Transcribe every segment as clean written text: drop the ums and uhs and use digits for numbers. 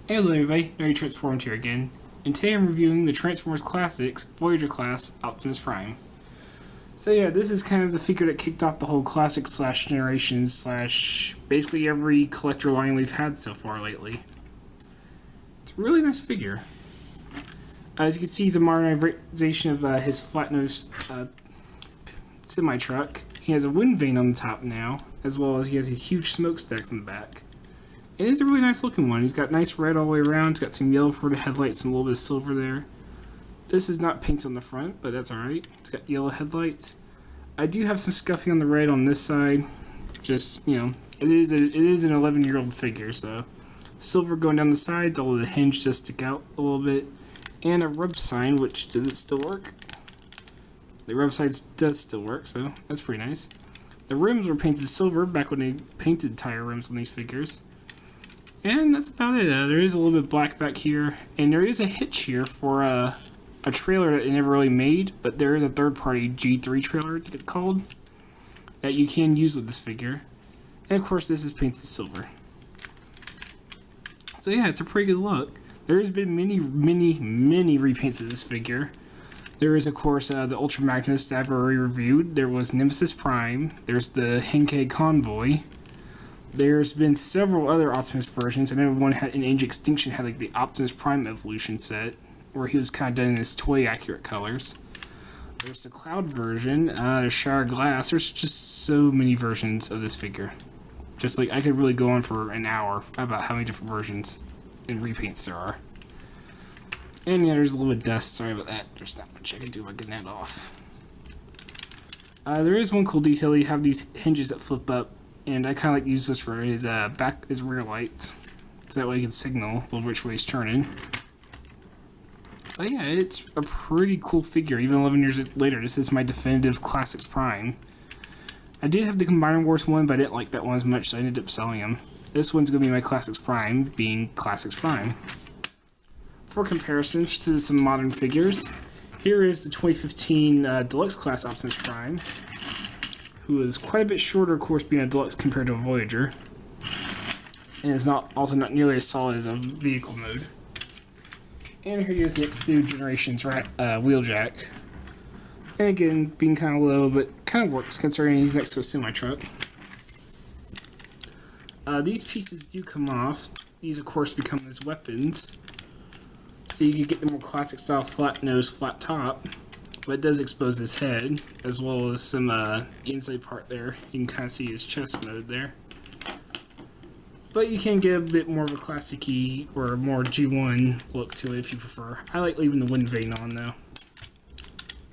Hello everybody, Mary Transformed here again, and today I'm reviewing the Transformers Classics Voyager class Optimus Prime. So yeah, this is kind of the figure that kicked off the whole classic slash generation slash basically every collector line we've had so far lately. It's a really nice figure. As you can see, he's a modernization of his flat-nosed semi-truck. He has a wind vane on the top now, as well as he has these huge smokestacks in the back. It is a really nice looking one. He's got nice red all the way around. He's got some yellow for the headlights and a little bit of silver there. This is not paint on the front, but that's alright. It's got yellow headlights. I do have some scuffing on the red on this side. Just, you know, it is an 11-year-old figure, so silver going down the sides, although the hinge does stick out a little bit. And a rub sign, which, does it still work? The rub sign does still work, so that's pretty nice. The rims were painted silver back when they painted tire rims on these figures. And that's about it. There is a little bit of black back here, and there is a hitch here for a trailer that they never really made, but there is a third-party G3 trailer, I think it's called, that you can use with this figure. And of course, this is painted silver. So yeah, it's a pretty good look. There has been many repaints of this figure. There is, of course, the Ultra Magnus that I've already reviewed. There was Nemesis Prime. There's the Henkei Convoy. There's been several other Optimus versions. I know one had in Age Extinction had like the Optimus Prime Evolution set, where he was kind of done in his toy accurate colors. There's the Cloud version, the Shower Glass. There's just so many versions of this figure. Just like I could really go on for an hour about how many different versions and repaints there are. And yeah, there's a little bit of dust. Sorry about that. There's not much I can do about getting that off. There is one cool detail. You have these hinges that flip up. And I kind of like to use this for his his rear lights, so that way he can signal which way he's turning. But yeah, it's a pretty cool figure. Even 11 years later, this is my definitive Classics Prime. I did have the Combiner Wars one, but I didn't like that one as much, so I ended up selling him. This one's going to be my Classics Prime, being Classics Prime. For comparisons to some modern figures, here is the 2015 Deluxe Class Optimus Prime, who is quite a bit shorter, of course, being a deluxe compared to a Voyager, and is also not nearly as solid as a vehicle mode. And here is the X2 Generations Wheeljack, and again, being kind of low, but kind of works considering he's next to a semi-truck. These pieces do come off. These, of course, become his weapons, so you can get the more classic style flat nose, flat top. But it does expose his head, as well as some inside part there. You can kind of see his chest mode there. But you can get a bit more of a classic-y or more G1 look to it if you prefer. I like leaving the wind vane on though.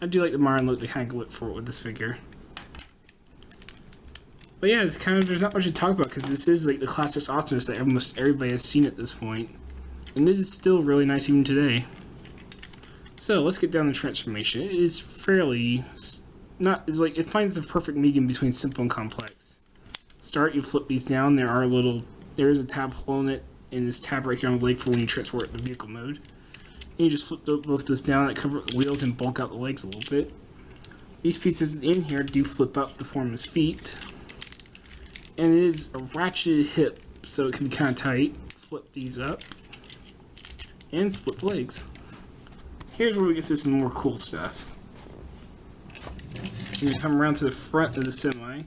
I do like the modern look they kind of went for it with this figure. But yeah, it's kind of, there's not much to talk about because this is like the Classics Optimus that almost everybody has seen at this point. And this is still really nice even today. So let's get down to transformation. It is fairly it finds the perfect medium between simple and complex. Start, you flip these down. There is a tab hole in it, and this tab right here on the leg for when you transport the vehicle mode. And you just flip both those down, that cover the wheels and bulk out the legs a little bit. These pieces in here do flip up to form his feet, and it is a ratcheted hip, so it can be kind of tight. Flip these up and split the legs. Here's where we get to some more cool stuff. You can come around to the front of the semi,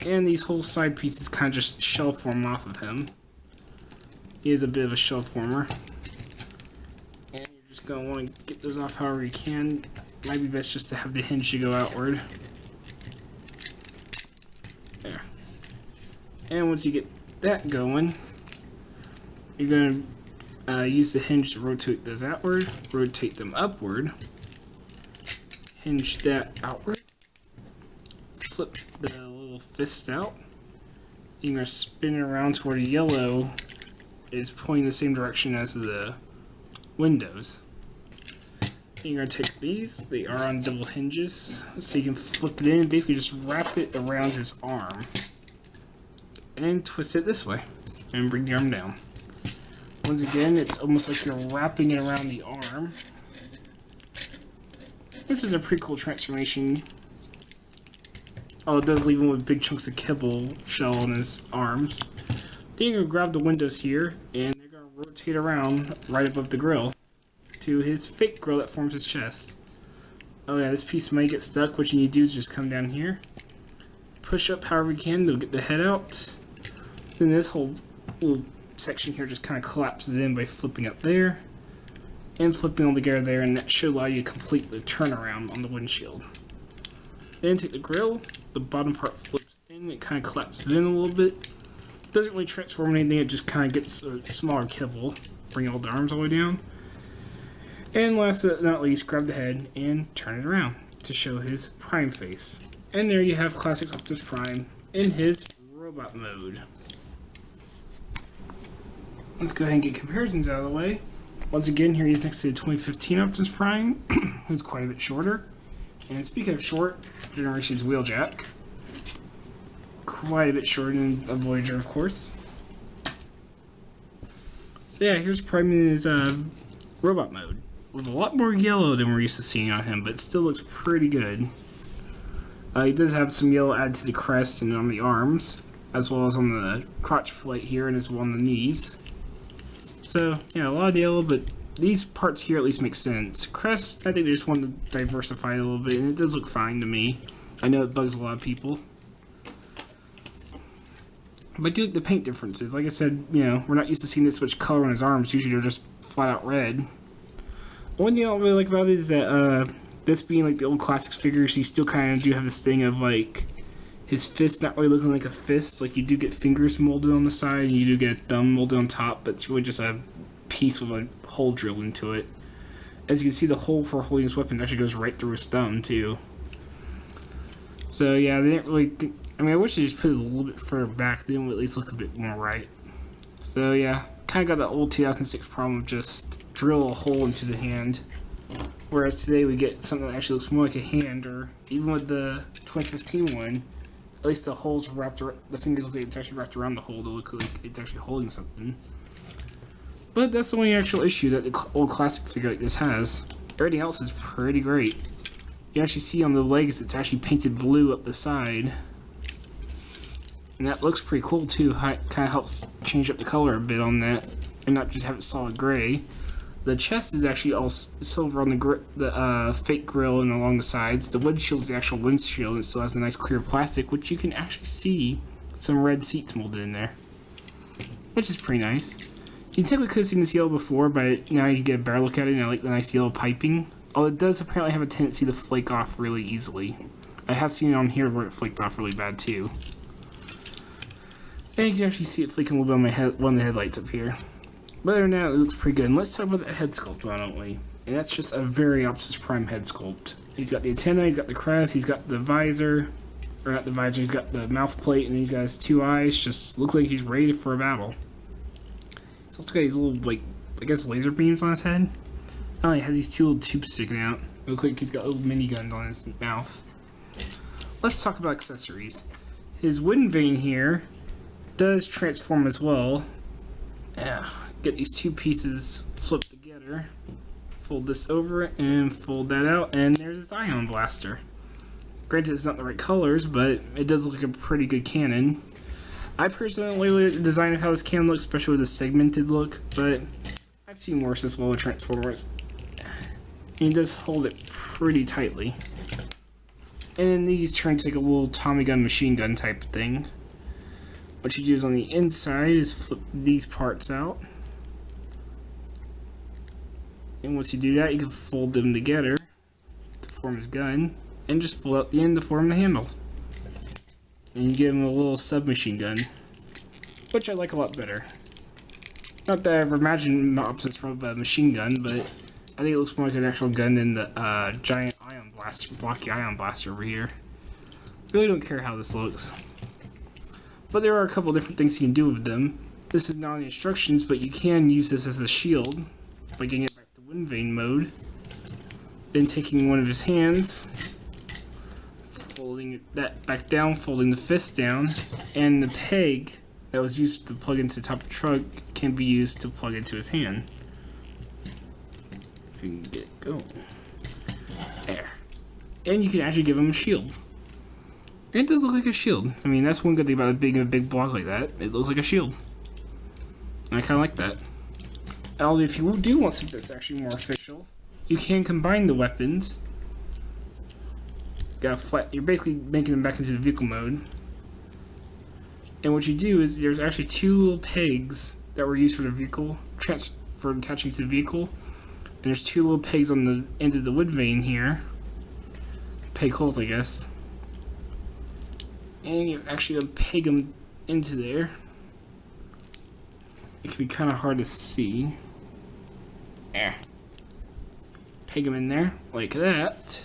and these whole side pieces kind of just shell form off of him. He is a bit of a shell former, and you're just going to want to get those off however you can. Might be best just to have the hinge to go outward. There. And once you get that going, you're going to use the hinge to rotate those outward, rotate them upward, hinge that outward, flip the little fist out. You're going to spin it around to where the yellow is pointing the same direction as the windows. You're going to take these, they are on double hinges, so you can flip it in and basically just wrap it around his arm and twist it this way and bring the arm down. Once again, it's almost like you're wrapping it around the arm, which is a pretty cool transformation. Oh, it does leave him with big chunks of kibble shell on his arms. Then you're going to grab the windows here, and they're going to rotate rotate around right above the grill to his fake grill that forms his chest. Oh yeah, this piece might get stuck. What you need to do is just come down here, push up however you can to get the head out. Then this whole little section here just kind of collapses in by flipping up there and flipping all together there, and that should allow you to complete the turnaround on the windshield. Then take the grill, the bottom part flips in, it kind of collapses in a little bit. Doesn't really transform anything, it just kind of gets a smaller kibble, bring all the arms all the way down. And last but not least, grab the head and turn it around to show his Prime face. And there you have classic Optimus Prime in his robot mode. Let's go ahead and get comparisons out of the way. Once again, here he's next to the 2015 Optimus Prime, who's quite a bit shorter. And speaking of short, Generation's Wheeljack. Quite a bit shorter than a Voyager, of course. So yeah, here's Prime in his robot mode, with a lot more yellow than we're used to seeing on him, but it still looks pretty good. He does have some yellow added to the crest and on the arms, as well as on the crotch plate here and as well on the knees. So, yeah, a lot of yellow, but these parts here at least make sense. Crest, I think they just want to diversify it a little bit, and it does look fine to me. I know it bugs a lot of people. But I do like the paint differences. Like I said, you know, we're not used to seeing this much color on his arms. Usually they're just flat out red. One thing I don't really like about it is that, this being like the old classics figures, you still kind of do have this thing of like his fist not really looking like a fist. Like you do get fingers molded on the side, and you do get a thumb molded on top, but it's really just a piece with a hole drilled into it. As you can see, the hole for holding his weapon actually goes right through his thumb too. So yeah, they didn't really think, I mean, I wish they just put it a little bit further back, then it would at least look a bit more right. So yeah, kind of got that old 2006 problem of just drill a hole into the hand. Whereas today we get something that actually looks more like a hand, or even with the 2015 one, at least the holes wrapped around, the fingers look like it's actually wrapped around the hole to look like it's actually holding something. But that's the only actual issue that the old classic figure like this has. Everything else is pretty great. You actually see on the legs it's actually painted blue up the side. And that looks pretty cool too. It kind of helps change up the color a bit on that, and not just have it solid gray. The chest is actually all silver on the fake grill and along the sides. The windshield is the actual windshield, and it still has a nice clear plastic, which you can actually see some red seats molded in there, which is pretty nice. You technically could have seen this yellow before, but now you get a better look at it, and I like the nice yellow piping. Although it does apparently have a tendency to flake off really easily. I have seen it on here where it flaked off really bad too. And you can actually see it flaking a little bit on one of the headlights up here. But other than that, it looks pretty good. And let's talk about the head sculpt, why don't we? And that's just a very Optimus Prime head sculpt. He's got the antenna, he's got the crest, he's got the visor, or not the visor, he's got the mouth plate, and he's got his two eyes. Just looks like he's ready for a battle. He's also got these little, like, I guess laser beams on his head. Oh, he has these two little tubes sticking out. It looks like he's got little miniguns on his mouth. Let's talk about accessories. His wooden vein here does transform as well. Yeah, get these two pieces flipped together. Fold this over and fold that out, and there's his ion blaster. Granted, it's not the right colors, but it does look like a pretty good cannon. I personally like the design of how this cannon looks, especially with the segmented look, but I've seen worse as well with Transformers. And he does hold it pretty tightly. And then these turn into like a little Tommy gun machine gun type thing. What you do is on the inside is flip these parts out. And once you do that, you can fold them together to form his gun. And just fold out the end to form the handle. And you give him a little submachine gun, which I like a lot better. Not that I ever imagined Optimus from a machine gun, but I think it looks more like an actual gun than the giant ion blaster, blocky ion blaster over here. Really don't care how this looks. But there are a couple different things you can do with them. This is not on the instructions, but you can use this as a shield by getting it back to wind vein mode. Then taking one of his hands, folding that back down, folding the fist down, and the peg that was used to plug into the top of the truck can be used to plug into his hand. If you can get it going. There. And you can actually give him a shield. And it does look like a shield. I mean, that's one good thing about being a big block like that. It looks like a shield. And I kind of like that. Although if you do want something that's actually more official, you can combine the weapons. Got a flat. You're basically making them back into the vehicle mode. And what you do is there's actually two little pegs that were used for the vehicle for attaching to the vehicle. And there's two little pegs on the end of the wood vein here. Peg holes, I guess. And you actually peg them into there. It can be kind of hard to see. There. Peg them in there like that.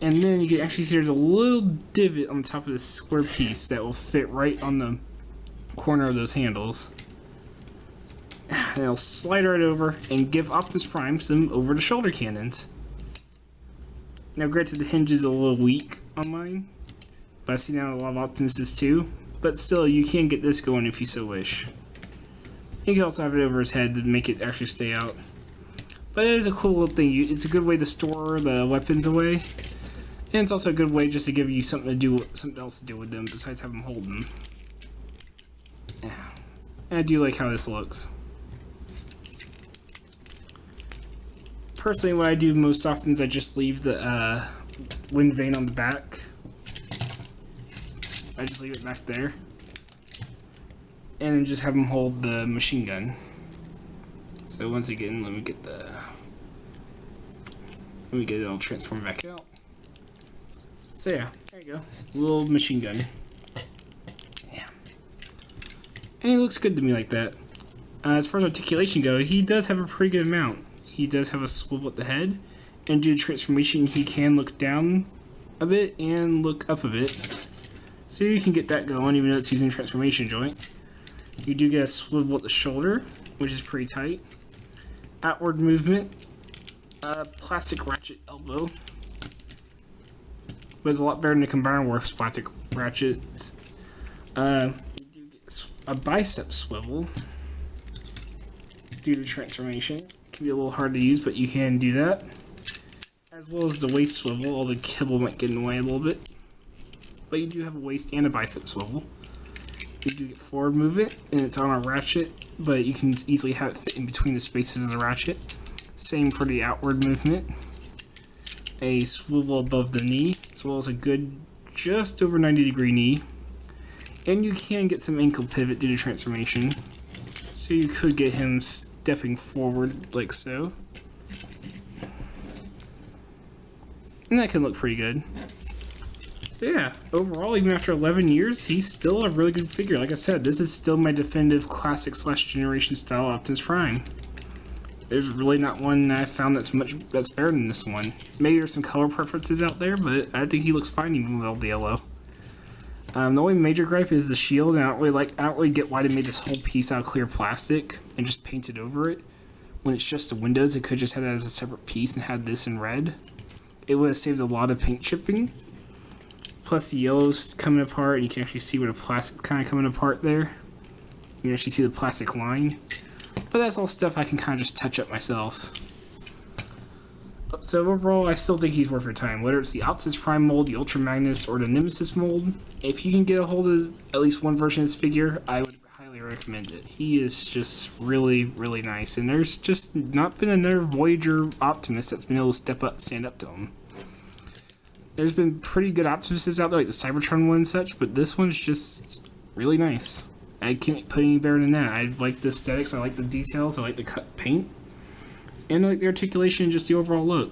And then you can actually see there's a little divot on the top of this square piece that will fit right on the corner of those handles. And it'll slide right over and give Optimus Prime some over-the-shoulder cannons. Now granted, the hinge is a little weak on mine, but I've seen that on a lot of Optimuses too. But still, you can get this going if you so wish. You can also have it over his head to make it actually stay out. But it is a cool little thing. It's a good way to store the weapons away. And it's also a good way just to give you something else to do with them besides have them hold them. Yeah. And I do like how this looks. Personally, what I do most often is I just leave the wind vane on the back. I just leave it back there. And then just have them hold the machine gun. So once again, let me get it all transformed back out. So yeah, there you go. Little machine gun. Yeah. And he looks good to me like that. As far as articulation go, he does have a pretty good amount. He does have a swivel at the head. And due to transformation, he can look down a bit and look up a bit. So you can get that going even though it's using transformation joint. You do get a swivel at the shoulder, which is pretty tight. Outward movement. Plastic ratchet elbow. But it's a lot better than the combiner works plastic ratchets. You do get a bicep swivel due to transformation. It can be a little hard to use, but you can do that. As well as the waist swivel, all the kibble might get in the way a little bit. But you do have a waist and a bicep swivel. You do get forward movement, and it's on a ratchet, but you can easily have it fit in between the spaces of the ratchet. Same for the outward movement. A swivel above the knee, as well as a good just over 90-degree knee. And you can get some ankle pivot due to transformation. So you could get him stepping forward like so. And that can look pretty good. So yeah, overall, even after 11 years, he's still a really good figure. Like I said, this is still my definitive classic / generation style Optimus Prime. There's really not one I found that's better than this one. Maybe there's some color preferences out there, but I think he looks fine even with all the yellow. The only major gripe is the shield, and I don't really get why they made this whole piece out of clear plastic and just painted over it. When it's just the windows, they could just have that as a separate piece and had this in red. It would have saved a lot of paint chipping. Plus the yellow's coming apart, and you can actually see where the plastic kind of coming apart there. You can actually see the plastic line. But that's all stuff I can kind of just touch up myself. So overall, I still think he's worth your time. Whether it's the Optimus Prime mold, the Ultra Magnus, or the Nemesis mold, if you can get a hold of at least one version of this figure, I would highly recommend it. He is just really, really nice. And there's just not been another Voyager Optimus that's been able to stand up to him. There's been pretty good Optimuses out there, like the Cybertron one and such, but this one's just really nice. I can't put any better than that. I like the aesthetics, I like the details, I like the cut paint, and I like the articulation and just the overall look.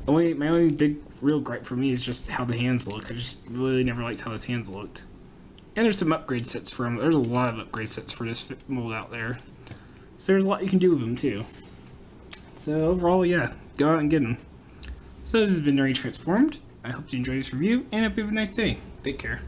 My only big real gripe for me is just how the hands look. I just really never liked how his hands looked. And there's some upgrade sets for him. There's a lot of upgrade sets for this mold out there. So there's a lot you can do with him too. So overall, yeah, go out and get him. So this has been Nerdy Transformed. I hope you enjoyed this review, and I hope you have a nice day. Take care.